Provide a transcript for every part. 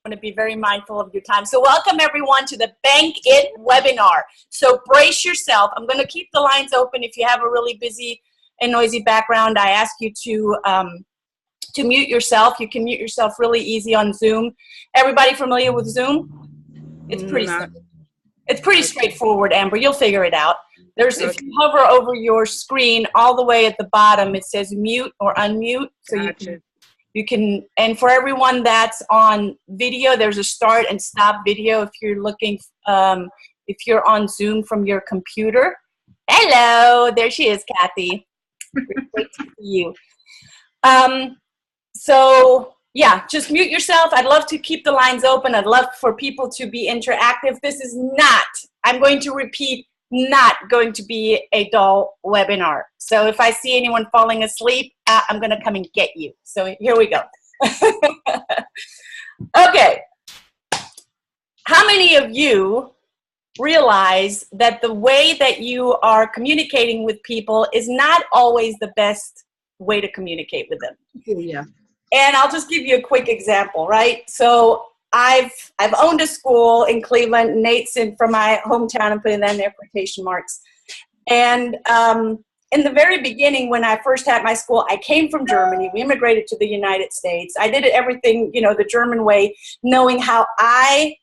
want to be very mindful of your time. So welcome everyone to the Bank It webinar. So brace yourself. I'm going to keep the lines open. If you have a really busy and noisy background, I ask you to mute yourself. You can mute yourself really easy on Zoom. Everybody familiar with Zoom? It's pretty simple. It's pretty straightforward, Amber. You'll figure it out. If you hover over your screen, all the way at the bottom, it says mute or unmute. So you can, and for everyone that's on video, there's a start and stop video if you're looking, if you're on Zoom from your computer. Hello, there she is, Kathy. Great to see you. So yeah, just mute yourself. I'd love to keep the lines open. I'd love for people to be interactive. This is not, I'm going to repeat, not going to be a dull webinar. So if I see anyone falling asleep, I'm going to come and get you. So here we go. Okay. How many of you realize that the way that you are communicating with people is not always the best way to communicate with them? Yeah. And I'll just give you a quick example, right? So I've owned a school in Cleveland. Nate's from my hometown. I'm putting that in there, quotation marks. And in the very beginning, when I first had my school, I came from Germany. We immigrated to the United States. I did everything, the German way, knowing how I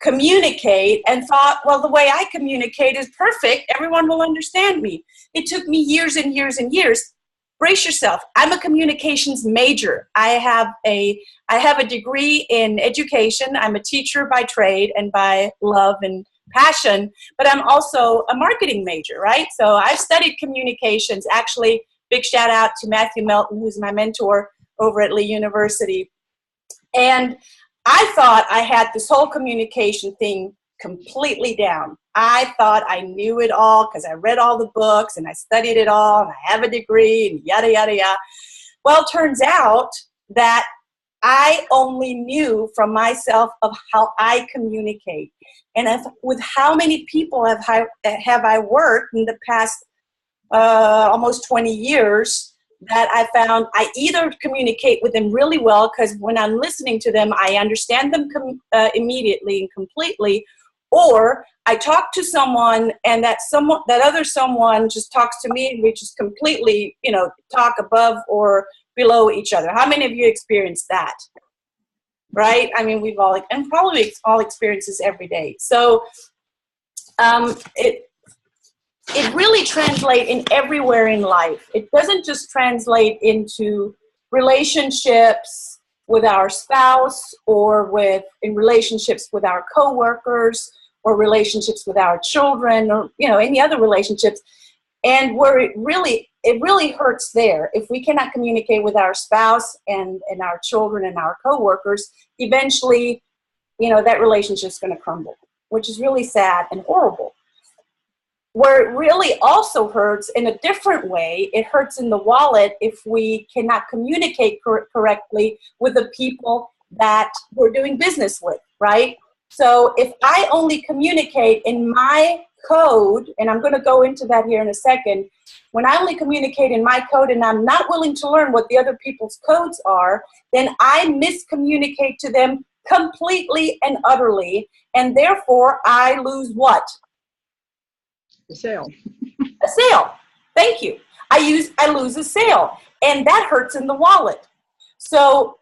communicate, and thought, well, the way I communicate is perfect. Everyone will understand me. It took me years and years and years. Brace yourself. I'm a communications major. I have a degree in education. I'm a teacher by trade and by love and passion, but I'm also a marketing major, right? So I've studied communications. Actually, big shout out to Matthew Melton, who's my mentor over at Lee University. And I thought I had this whole communication thing completely down. I thought I knew it all because I read all the books and I studied it all and I have a degree and yada, yada, yada. Well, it turns out that I only knew from myself of how I communicate. And with how many people have I worked in the past almost 20 years, that I found I either communicate with them really well because when I'm listening to them, I understand them immediately and completely, or I talk to someone and that other someone just talks to me and we just completely, talk above or below each other. How many of you experienced that? Right? I mean, we've all, and probably all experience this every day. So it really translates in everywhere in life. It doesn't just translate into relationships with our spouse or in relationships with our coworkers or relationships with our children or, any other relationships. And where it really hurts there. If we cannot communicate with our spouse and our children and our coworkers, eventually, that relationship's going to crumble, which is really sad and horrible. Where it really also hurts in a different way, it hurts in the wallet if we cannot communicate correctly with the people that we're doing business with, right? So if I only communicate in my code, and I'm going to go into that here in a second, when I only communicate in my code and I'm not willing to learn what the other people's codes are, then I miscommunicate to them completely and utterly, and therefore I lose what? A sale. A sale. Thank you. I lose a sale, and that hurts in the wallet. So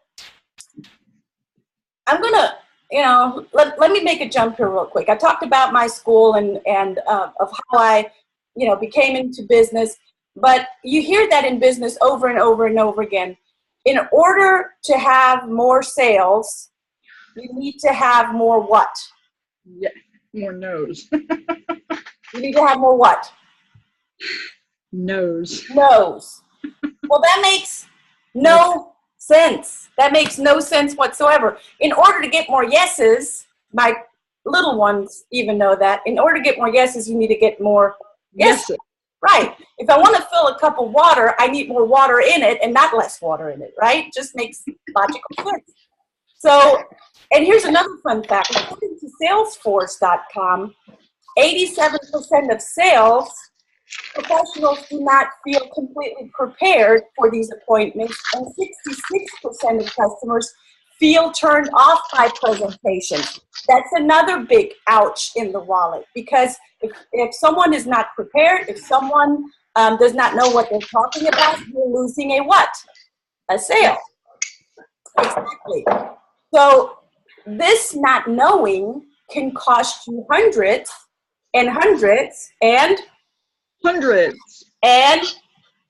I'm going to, let me make a jump here real quick. I talked about my school and of how I, became into business, but you hear that in business over and over and over again. In order to have more sales, you need to have more what? Yeah, more no's. You need to have more what? No's. No's. Well, that makes no sense. That makes no sense whatsoever. In order to get more yeses, my little ones even know that. In order to get more yeses, you need to get more yeses. Right. If I want to fill a cup of water, I need more water in it and not less water in it, right? Just makes logical sense. So, and here's another fun fact. According to Salesforce.com, 87% of sales professionals do not feel completely prepared for these appointments, and 66% of customers feel turned off by presentations. That's another big ouch in the wallet, because if someone is not prepared, if someone does not know what they're talking about, you're losing a what? A sale. Exactly. So this not knowing can cost you hundreds and hundreds and Hundreds. and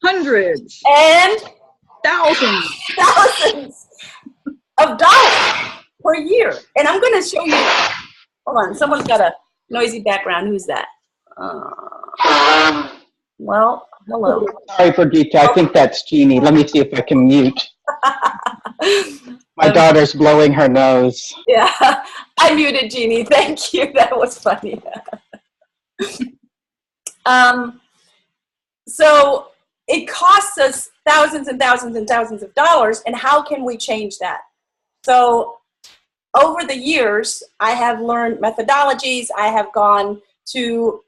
Hundreds. and Thousands. thousands of dollars per year. And I'm going to show you. Hold on, someone's got a noisy background. Who's that? Well, hello. Sorry, Brigitta. I think that's Jeannie. Let me see if I can mute. My daughter's blowing her nose. Yeah, I muted Jeannie. Thank you. That was funny. So it costs us thousands and thousands and thousands of dollars, and how can we change that? So over the years, I have learned methodologies. I have gone to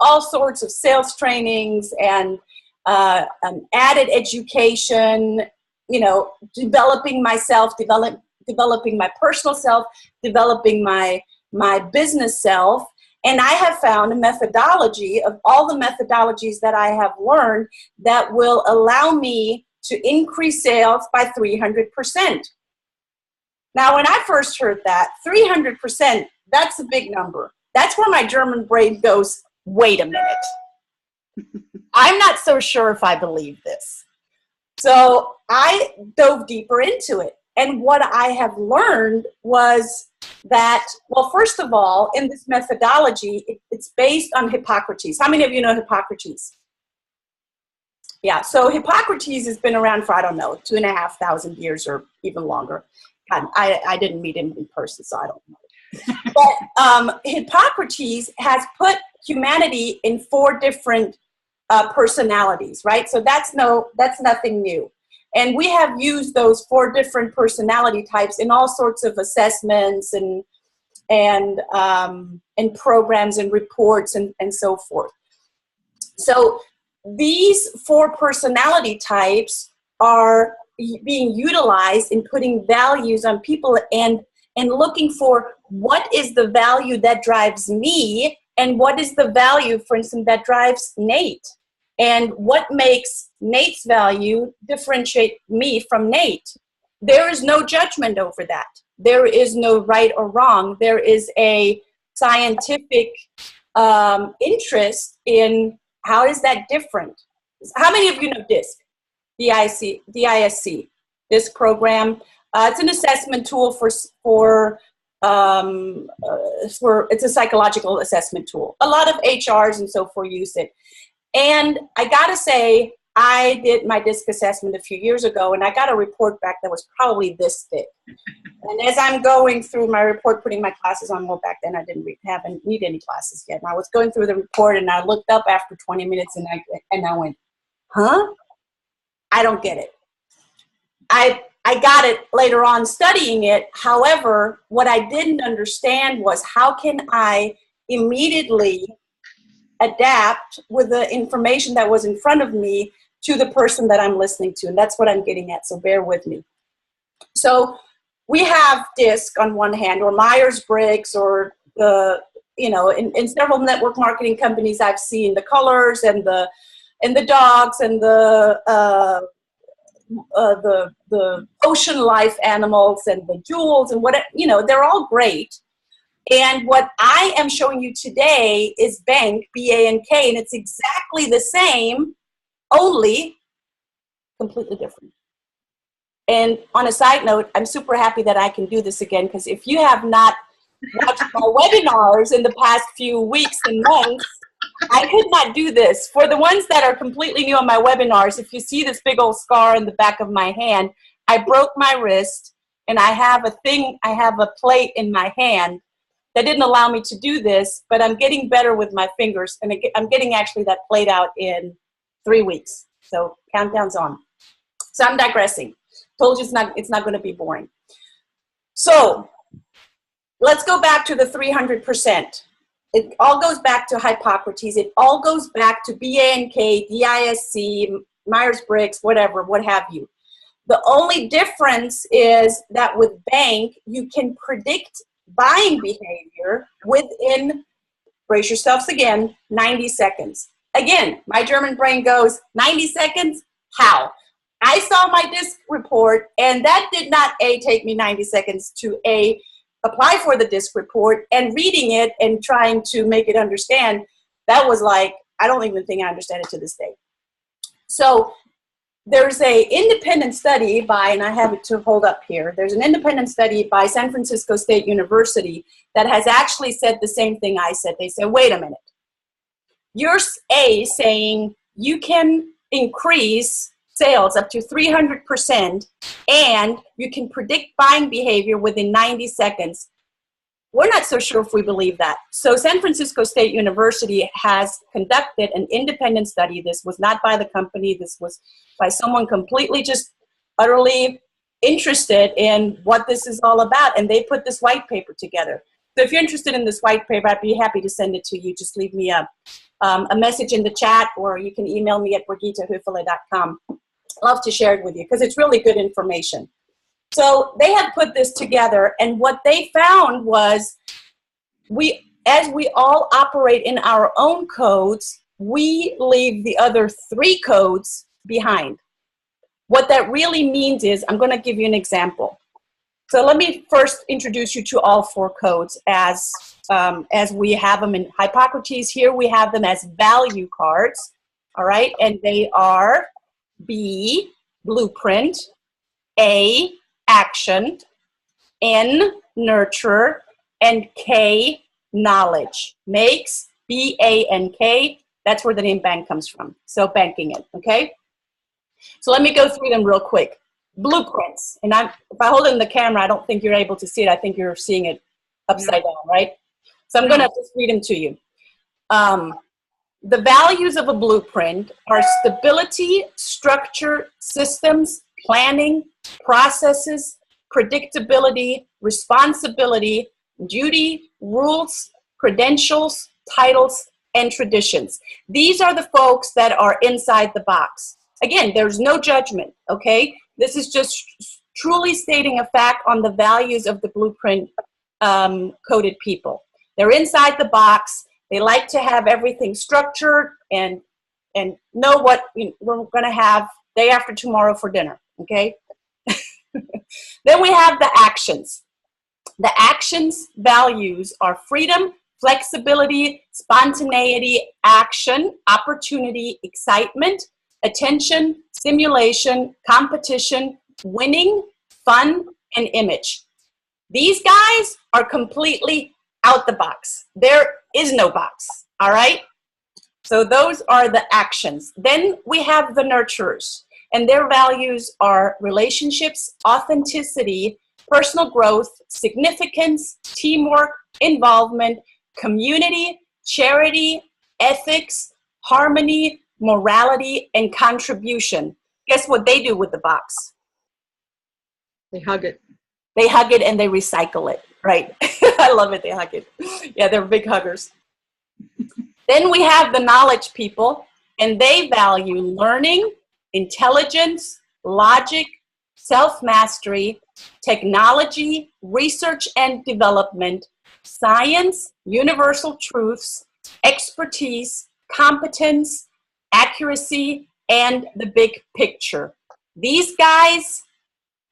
all sorts of sales trainings and added education, you know, developing myself, developing my personal self, developing my business self. And I have found a methodology of all the methodologies that I have learned that will allow me to increase sales by 300%. Now, when I first heard that, 300%, that's a big number. That's where my German brain goes, wait a minute. I'm not so sure if I believe this. So I dove deeper into it. And what I have learned was that, well, first of all, in this methodology, it's based on Hippocrates. How many of you know Hippocrates? Yeah, so Hippocrates has been around for, I don't know, 2,500 years or even longer. God, I didn't meet him in person, so I don't know. But Hippocrates has put humanity in 4 different personalities, right? So that's nothing new. And we have used those 4 different personality types in all sorts of assessments and programs and reports and so forth. So these 4 personality types are being utilized in putting values on people and looking for what is the value that drives me and what is the value, for instance, that drives Nate. And what makes Nate's value differentiate me from Nate? There is no judgment over that. There is no right or wrong. There is a scientific interest in how is that different. How many of you know DISC? DISC, this program. It's an assessment tool for it's a psychological assessment tool. A lot of HRs and so forth use it. And I gotta say, I did my DISC assessment a few years ago, and I got a report back that was probably this thick. And as I'm going through my report, putting my classes on, well, back then I haven't need any classes yet. And I was going through the report, and I looked up after 20 minutes, and I went, huh? I don't get it. I got it later on studying it. However, what I didn't understand was how can I immediately adapt with the information that was in front of me to the person that I'm listening to. And that's what I'm getting at, so bear with me. So we have DISC on one hand, or Myers-Briggs, or in several network marketing companies I've seen the colors and the dogs and the ocean life animals and the jewels and what, they're all great. And what I am showing you today is Bank, B-A-N-K, and it's exactly the same, only completely different. And on a side note, I'm super happy that I can do this again, because if you have not watched my webinars in the past few weeks and months, I could not do this. For the ones that are completely new on my webinars, if you see this big old scar in the back of my hand, I broke my wrist, and I have a plate in my hand that didn't allow me to do this, but I'm getting better with my fingers, and I'm getting actually that plate out in 3 weeks. So countdown's on. So I'm digressing. Told you it's not going to be boring. So let's go back to the 300%. It all goes back to Hippocrates. It all goes back to BANK, DISC, Myers-Briggs, whatever, what have you. The only difference is that with bank, you can predict buying behavior within, brace yourselves again, 90 seconds. Again, my German brain goes, 90 seconds? How? I saw my DISC report, and that did not, take me 90 seconds to, apply for the DISC report, and reading it and trying to make it understand. That was like, I don't even think I understand it to this day. So there's a independent study by, and I have it to hold up here, there's an independent study by San Francisco State University that has actually said the same thing I said. They said, wait a minute. You're saying you can increase sales up to 300%, and you can predict buying behavior within 90 seconds. We're not so sure if we believe that. So San Francisco State University has conducted an independent study. This was not by the company. This was by someone completely just utterly interested in what this is all about, and they put this white paper together. So if you're interested in this white paper, I'd be happy to send it to you. Just leave me a message in the chat, or you can email me at brigittahoeferle.com. Love to share it with you because it's really good information. So they have put this together, and what they found was as we all operate in our own codes, we leave the other 3 codes behind. What that really means is, I'm going to give you an example. So let me first introduce you to all 4 codes as we have them in Hippocrates. Here we have them as value cards, all right? And they are B, blueprint, A, action, N, nurture, and K, knowledge. Makes, B-A-N-K, that's where the name bank comes from. So banking it, okay? So let me go through them real quick. Blueprints, and if I hold it in the camera, I don't think you're able to see it. I think you're seeing it upside down, right? So I'm gonna just read them to you. The values of a blueprint are stability, structure, systems, planning, processes, predictability, responsibility, duty, rules, credentials, titles, and traditions. These are the folks that are inside the box. Again, there's no judgment, okay? This is just truly stating a fact on the values of the blueprint coded people. They're inside the box. They like to have everything structured and know what we're going to have day after tomorrow for dinner, okay? Then we have the actions. The actions values are freedom, flexibility, spontaneity, action, opportunity, excitement, attention, stimulation, competition, winning, fun, and image. These guys are completely out the box. There is no box, all right? So those are the actions. Then we have the nurturers, and their values are relationships, authenticity, personal growth, significance, teamwork, involvement, community, charity, ethics, harmony, morality, and contribution. Guess what they do with the box? They hug it. They hug it and they recycle it, right? I love it, they hug it. Yeah, they're big huggers. Then we have the knowledge people, and they value learning, intelligence, logic, self-mastery, technology, research and development, science, universal truths, expertise, competence, accuracy, and the big picture. These guys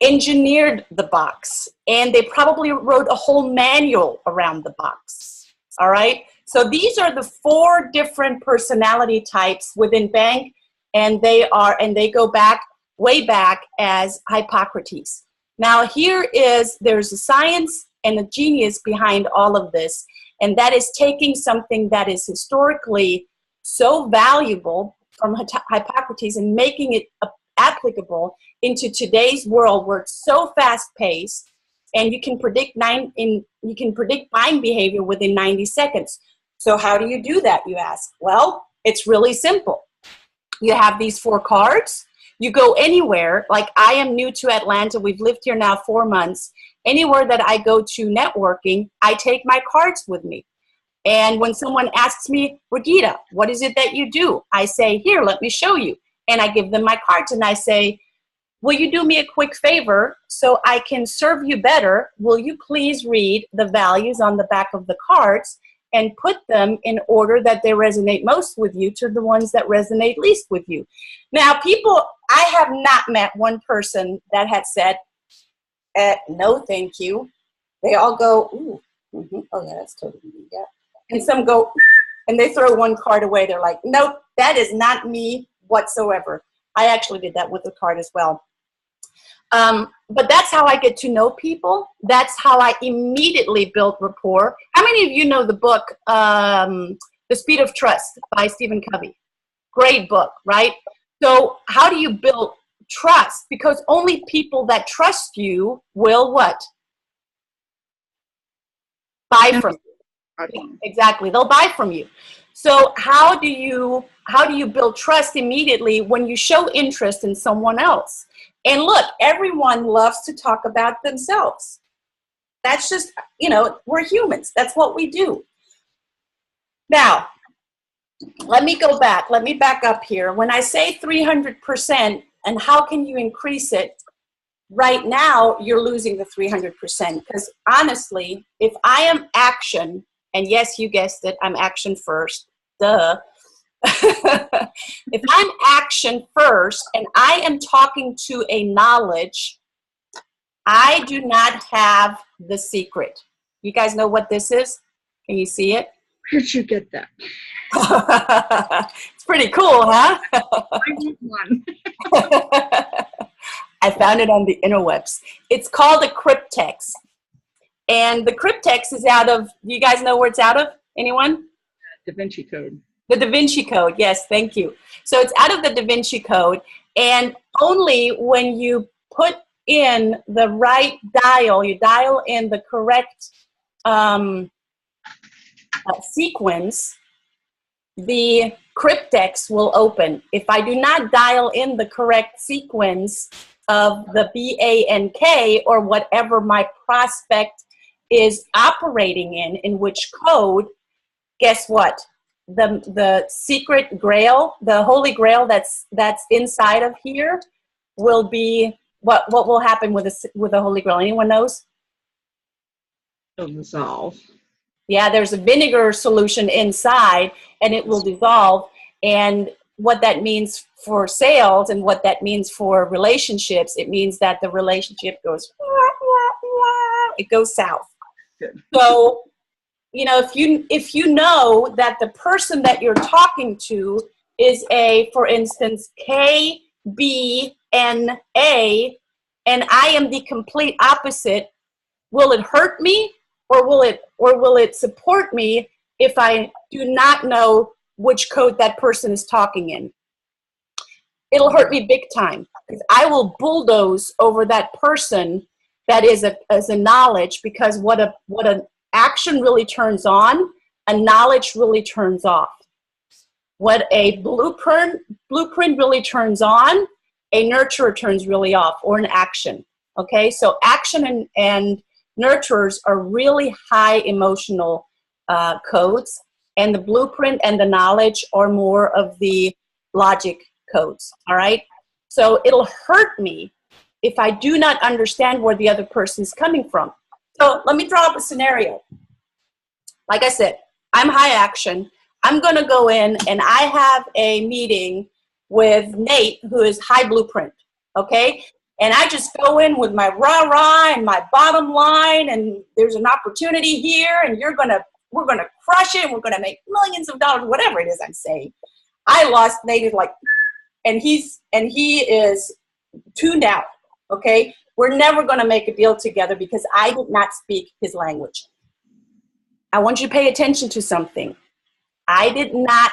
engineered the box, and they probably wrote a whole manual around the box, all right? So these are the 4 different personality types within bank, and they go back, way back as Hippocrates. Now there's a science and a genius behind all of this, and that is taking something that is historically so valuable from Hippocrates and making it applicable into today's world where it's so fast-paced, and you can predict buying behavior within 90 seconds. So how do you do that, you ask? Well, it's really simple. You have these 4 cards. You go anywhere, like I am new to Atlanta. We've lived here now 4 months. Anywhere that I go to networking, I take my cards with me. And when someone asks me, Brigitta, what is it that you do? I say, here, let me show you. And I give them my cards and I say, will you do me a quick favor so I can serve you better? Will you please read the values on the back of the cards and put them in order that they resonate most with you to the ones that resonate least with you? Now, I have not met one person that had said, no, thank you. They all go, ooh, oh yeah, that's totally me, yeah. And some go, and they throw one card away. They're like, nope, that is not me whatsoever. I actually did that with a card as well. But that's how I get to know people. That's how I immediately built rapport. How many of you know the book, The Speed of Trust by Stephen Covey? Great book, right? So how do you build trust? Because only people that trust you will what? Buy from you. Exactly. They'll buy from you. So how do you build trust immediately when you show interest in someone else? And look, everyone loves to talk about themselves. That's just, we're humans. That's what we do. Now, let me go back. Let me back up here. When I say 300% and how can you increase it, right now you're losing the 300% because honestly, if I am action, and yes, you guessed it, I'm action first, duh. If I'm action first and I am talking to a knowledge, I do not have the secret. You guys know what this is? Can you see it? Where'd you get that? It's pretty cool, huh? I need one. I found it on the interwebs. It's called a cryptex. And the cryptex is out of, do you guys know where it's out of? Anyone? Da Vinci Code. The Da Vinci Code, yes, thank you. So it's out of the Da Vinci Code, and only when you put in the right dial, you dial in the correct sequence, the cryptex will open. If I do not dial in the correct sequence of the BANK or whatever my prospect is operating in which code, guess what? The secret grail, the holy grail that's inside of here will be, what will happen with the holy grail? Anyone knows? It'll dissolve. Yeah, there's a vinegar solution inside and it will dissolve. And what that means for sales and what that means for relationships, it means that the relationship goes, it goes south. Good. So, if you know that the person that you're talking to is for instance, KBNA, and I am the complete opposite, will it hurt me or will it support me if I do not know which code that person is talking in? It'll hurt me big time because I will bulldoze over that person that is a knowledge, because what an action really turns on, a knowledge really turns off. What a blueprint really turns on, a nurturer turns really off, or an action. Okay, so action and nurturers are really high emotional codes, and the blueprint and the knowledge are more of the logic codes. All right, so it'll hurt me if I do not understand where the other person is coming from. So let me draw up a scenario. Like I said, I'm high action. I'm going to go in and I have a meeting with Nate, who is high blueprint, okay? And I just go in with my rah-rah and my bottom line, and there's an opportunity here, and we're going to crush it, and we're going to make millions of dollars, whatever it is I'm saying. I lost Nate is like, and he is tuned out, okay? We're never going to make a deal together because I did not speak his language. I want you to pay attention to something. I did not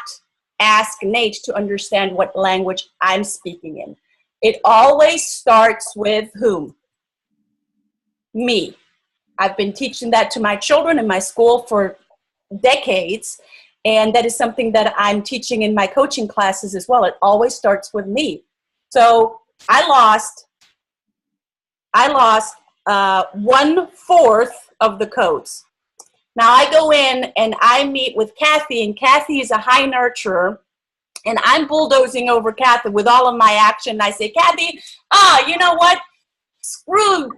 ask Nate to understand what language I'm speaking in. It always starts with whom? Me. I've been teaching that to my children in my school for decades, and that is something that I'm teaching in my coaching classes as well. It always starts with me. So I lost 1/4 of the codes. Now I go in and I meet with Kathy, and Kathy is a high nurturer, and I'm bulldozing over Kathy with all of my action. I say, Kathy, you know what? Screw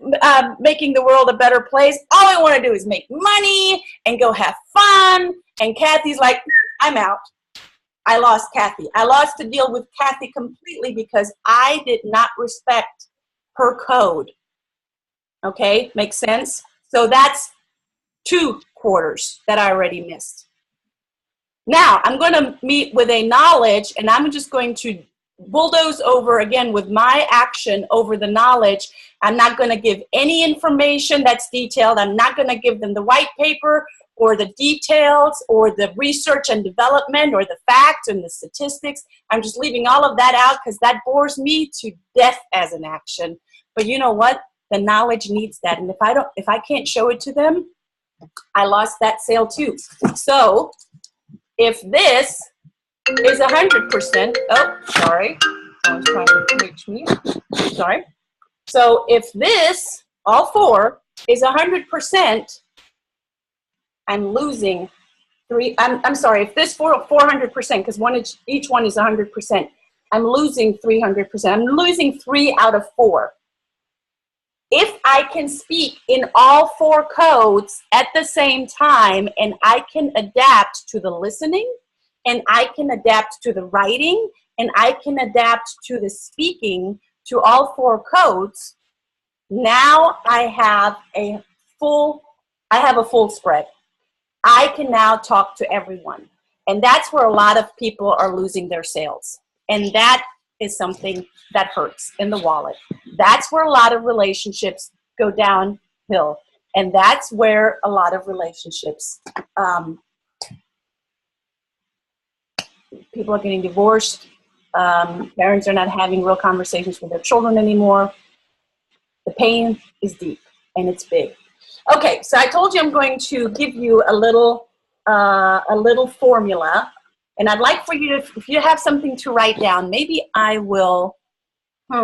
making the world a better place. All I want to do is make money and go have fun. And Kathy's like, I'm out. I lost Kathy. I lost to deal with Kathy completely because I did not respect her code. Okay, makes sense? So that's 2 quarters that I already missed. Now, I'm going to meet with a knowledge, and I'm just going to bulldoze over again with my action over the knowledge. I'm not going to give any information that's detailed. I'm not going to give them the white paper or the details or the research and development or the facts and the statistics. I'm just leaving all of that out because that bores me to death as an action. But you know what? The knowledge needs that. And if I can't show it to them, I lost that sale too. So if this is 100%, oh, sorry, someone's trying to reach me. Sorry. So if this, all 4, is 100%, I'm losing 3. I'm sorry. If this 400%, because each one is 100%, I'm losing 300%. I'm losing 3 out of 4. If I can speak in all 4 codes at the same time, and I can adapt to the listening, and I can adapt to the writing, and I can adapt to the speaking to all 4 codes, now I have a full spread. I can now talk to everyone. And that's where a lot of people are losing their sales. And that is something that hurts in the wallet. That's where a lot of relationships go downhill. And that's where a lot of relationships, people are getting divorced. Parents are not having real conversations with their children anymore. The pain is deep and it's big. Okay, so I told you I'm going to give you a little formula, and I'd like for you to, if you have something to write down, maybe I will get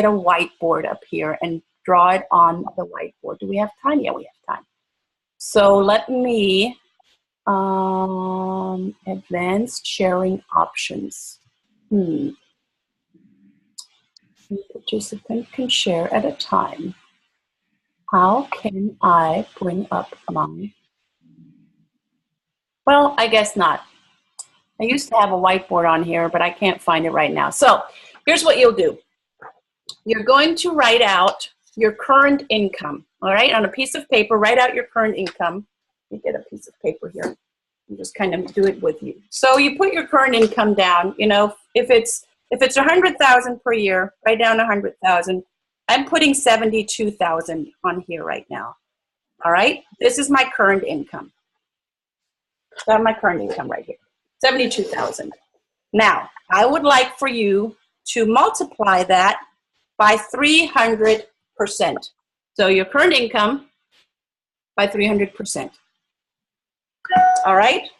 a whiteboard up here and draw it on the whiteboard. Do we have time? Yeah, we have time. So let me, advanced sharing options. Each participant can share at a time. How can I bring up well, I guess not. I used to have a whiteboard on here, but I can't find it right now. So here's what you'll do. You're going to write out your current income, all right? On a piece of paper, write out your current income. Let me get a piece of paper here and just kind of do it with you. So you put your current income down. You know, if it's 100,000 per year, write down 100,000. I'm putting 72,000 on here right now. All right, this is my current income. I have my current income right here, 72,000. Now, I would like for you to multiply that by 300%. So your current income by 300%. All right?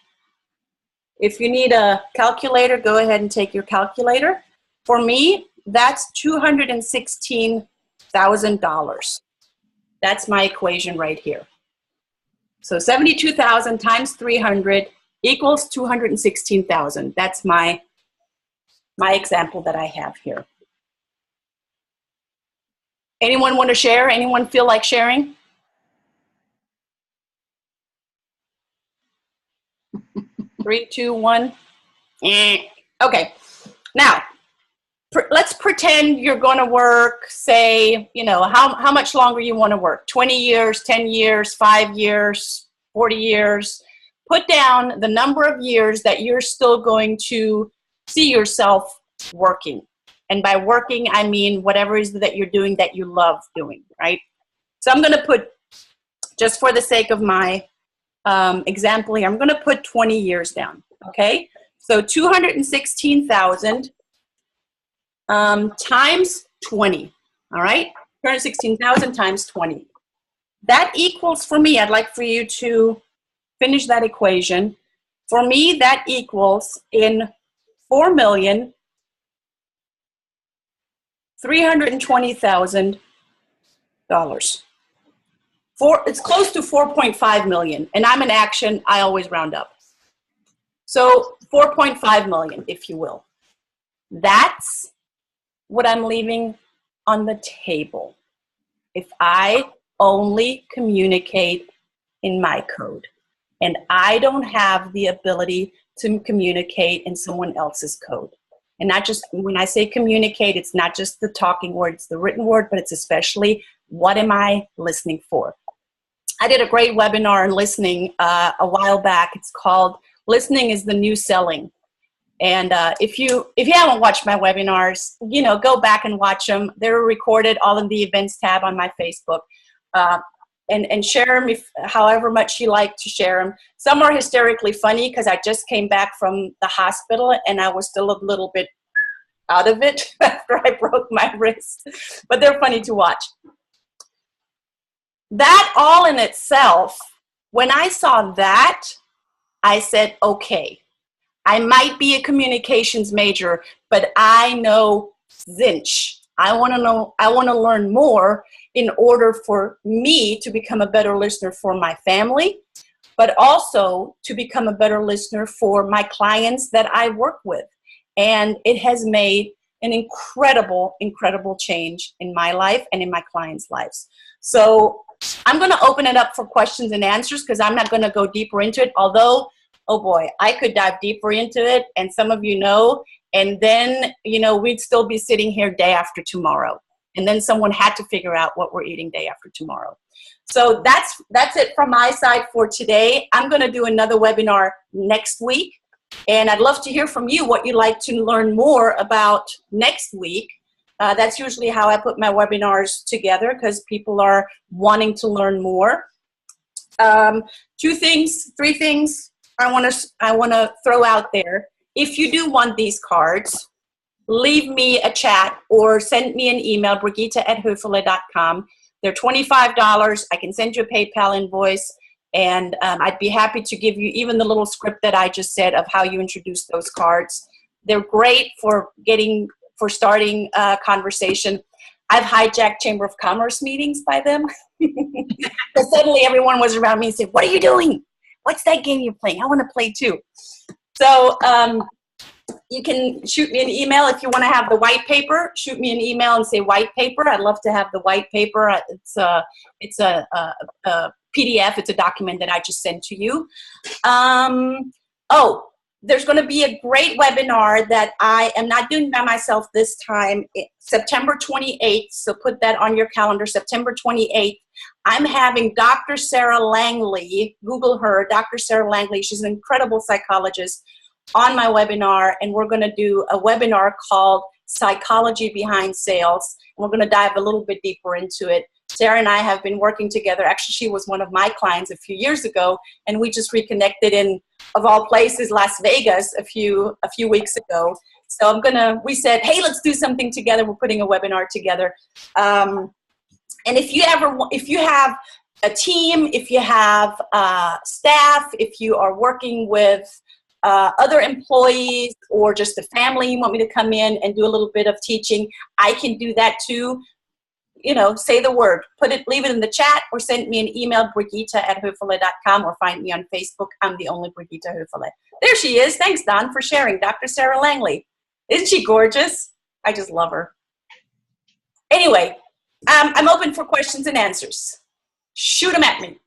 If you need a calculator, go ahead and take your calculator. For me, that's $216,000. That's my equation right here. So 72,000 times 300 equals 216,000. That's my example that I have here. Anyone want to share? Anyone feel like sharing? Three, two, one. Okay. Now, let's pretend you're going to work, say, you know, how much longer you want to work. 20 years, 10 years, 5 years, 40 years. Put down the number of years that you're still going to see yourself working. And by working, I mean whatever it is that you're doing that you love doing, right? So I'm going to put, just for the sake of my example here, I'm going to put 20 years down, okay? So 216,000 times 20, all right? 216,000 times 20. That equals, for me, I'd like for you to finish that equation. For me, that equals in $4,320,000. It's close to 4.5 million, and I'm in action, I always round up. So 4.5 million, if you will. That's what I'm leaving on the table if I only communicate in my code. And I don't have the ability to communicate in someone else's code. And not just, when I say communicate, it's not just the talking word, it's the written word, but it's especially what am I listening for? I did a great webinar on listening a while back. It's called Listening is the New Selling. And if you haven't watched my webinars, go back and watch them. They're recorded all in the events tab on my Facebook. And share them however much you like to share them. Some are hysterically funny because I just came back from the hospital and I was still a little bit out of it after I broke my wrist. But they're funny to watch. That all in itself, when I saw that, I said, okay, I might be a communications major, but I know Zinch. I want to learn more in order for me to become a better listener for my family, but also to become a better listener for my clients that I work with. And it has made an incredible, incredible change in my life and in my clients' lives. So I'm going to open it up for questions and answers because I'm not going to go deeper into it, although, oh boy, I could dive deeper into it, and some of you know, and then, we'd still be sitting here day after tomorrow. And then someone had to figure out what we're eating day after tomorrow. So that's it from my side for today. I'm going to do another webinar next week. And I'd love to hear from you what you'd like to learn more about next week. That's usually how I put my webinars together because people are wanting to learn more. 3 things I want to throw out there. If you do want these cards, leave me a chat or send me an email, brigitta@hoeferle.com. They're $25. I can send you a PayPal invoice, and I'd be happy to give you even the little script that I just said of how you introduce those cards. They're great for starting a conversation. I've hijacked Chamber of Commerce meetings by them. Because suddenly everyone was around me and said, "What are you doing? What's that game you're playing? I want to play too." So you can shoot me an email if you want to have the white paper. Shoot me an email and say white paper. I'd love to have the white paper. It's a PDF. It's a document that I just sent to you. There's going to be a great webinar that I am not doing by myself this time. September 28th. So put that on your calendar. September 28th. I'm having Dr. Sarah Langley. Google her, Dr. Sarah Langley. She's an incredible psychologist on my webinar, and we're going to do a webinar called Psychology Behind Sales. And we're going to dive a little bit deeper into it. Sarah and I have been working together. Actually, she was one of my clients a few years ago, and we just reconnected in, of all places, Las Vegas a few weeks ago. So we said, hey, let's do something together. We're putting a webinar together. And if you have a team, if you have staff, if you are working with other employees or just a family, you want me to come in and do a little bit of teaching, I can do that too. Say the word, leave it in the chat, or send me an email, brigitta@hoeferle.com, or find me on Facebook. I'm the only Brigitta Hoeferle. There she is. Thanks, Don, for sharing. Dr. Sarah Langley. Isn't she gorgeous? I just love her. Anyway, I'm open for questions and answers. Shoot them at me.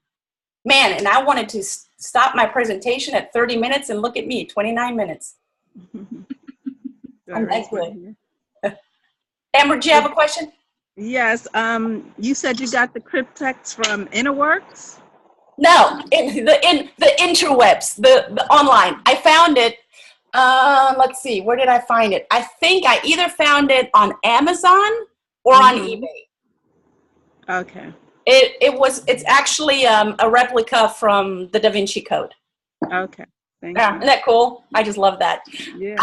Man, and I wanted to stop my presentation at 30 minutes, and look at me, 29 minutes. That's good. Amber, do you have a question? Yes. You said you got the cryptex from InterWorks? No, the interwebs, the online. I found it. Let's see, where did I find it? I think I either found it on Amazon or on eBay. Okay. It's actually a replica from the Da Vinci Code. Okay. Thank you. Isn't that cool? I just love that. Yeah.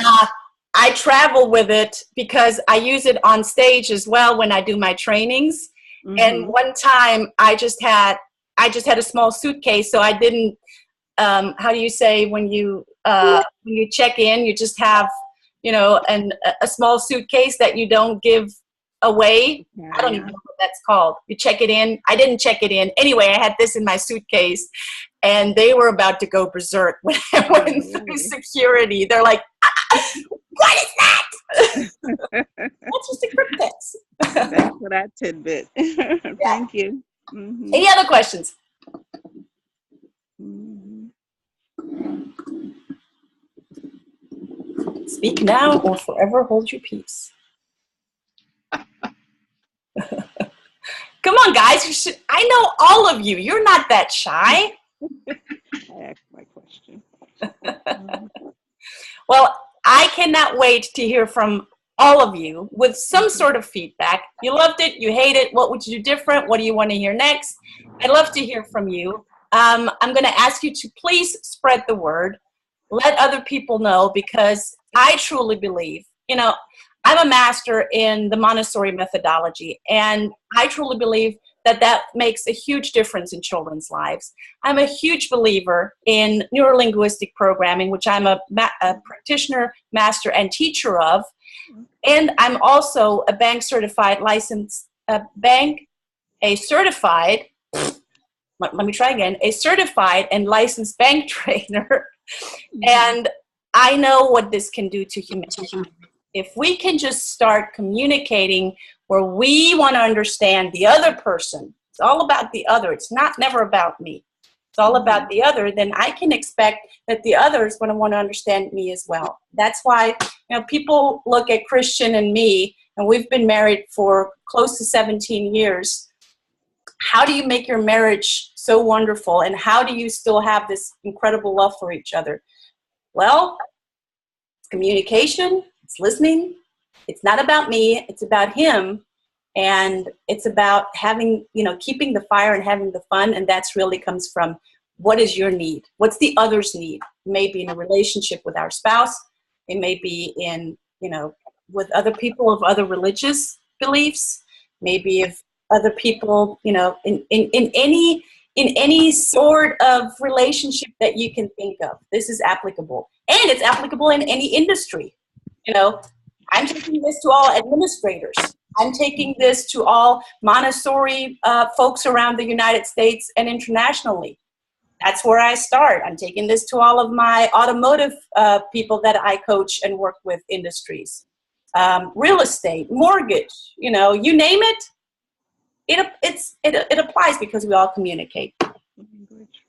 I travel with it because I use it on stage as well when I do my trainings. Mm-hmm. And one time I just had a small suitcase, so I didn't. How do you say when you check in? You just have a small suitcase that you don't give away. Yeah, I don't even know what that's called. You check it in. I didn't check it in. Anyway, I had this in my suitcase. and they were about to go berserk when I went through security. They're like, what is that? That's just a cryptex. Thanks for that tidbit. Thank you. Mm-hmm. Any other questions? Mm-hmm. Speak now or forever hold your peace. Come on, guys. You should. I know all of you. You're not that shy. I asked my question. Well, I cannot wait to hear from all of you with some sort of feedback. You loved it, you hate it, what would you do different? What do you want to hear next? I'd love to hear from you. I'm going to ask you to please spread the word. Let other people know, because I truly believe, you know, I'm a master in the Montessori methodology, and I truly believe that that makes a huge difference in children's lives. I'm a huge believer in neurolinguistic programming, which I'm a practitioner, master, and teacher of. And I'm also a bank certified licensed a certified and licensed bank trainer. And I know what this can do to humanity. If we can just start communicating where we want to understand the other person, it's all about the other. It's never about me. It's all about the other. Then I can expect that the other is going to want to understand me as well. That's why, you know, people look at Christian and me, and we've been married for close to 17 years. How do you make your marriage so wonderful, and how do you still have this incredible love for each other? Well, it's communication. It's listening. It's not about me. It's about him. And it's about having, you know, keeping the fire and having the fun. And that's really comes from, what is your need? What's the other's need? It may be in a relationship with our spouse. It may be in, you know, with other people of other religious beliefs. Maybe if other people, you know, in any sort of relationship that you can think of. This is applicable. And it's applicable in any industry. You know, I'm taking this to all administrators. I'm taking this to all Montessori folks around the United States and internationally. That's where I start. I'm taking this to all of my automotive people that I coach and work with industries. Real estate, mortgage, you know, you name it, it applies, because we all communicate.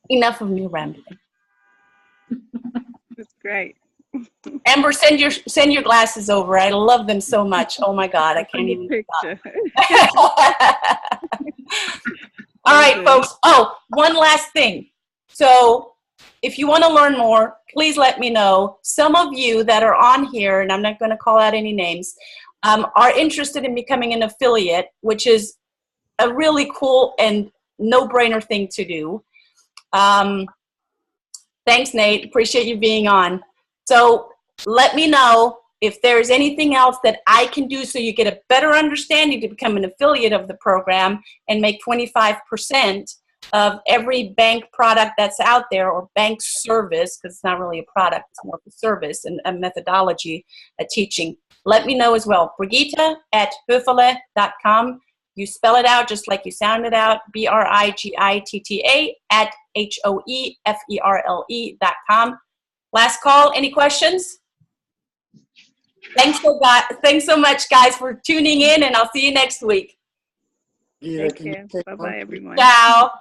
Enough of me rambling. That's great. Amber, send your glasses over. I love them so much. Oh my God, I can't even picture. All right, folks. Oh, one last thing. So if you want to learn more, please let me know. Some of you that are on here, and I'm not going to call out any names, are interested in becoming an affiliate, which is a really cool and no-brainer thing to do. Thanks, Nate. Appreciate you being on. So let me know if there's anything else that I can do so you get a better understanding to become an affiliate of the program and make 25% of every bank product that's out there, or bank service, because it's not really a product, it's more of a service and a methodology, a teaching. Let me know as well. Brigitta at Hoeferle.com. You spell it out just like you sound it out, Brigitta at HOEFERLE.com. Last call, any questions? Thanks so much, guys, for tuning in, and I'll see you next week. Take care. Bye-bye, everyone. Ciao.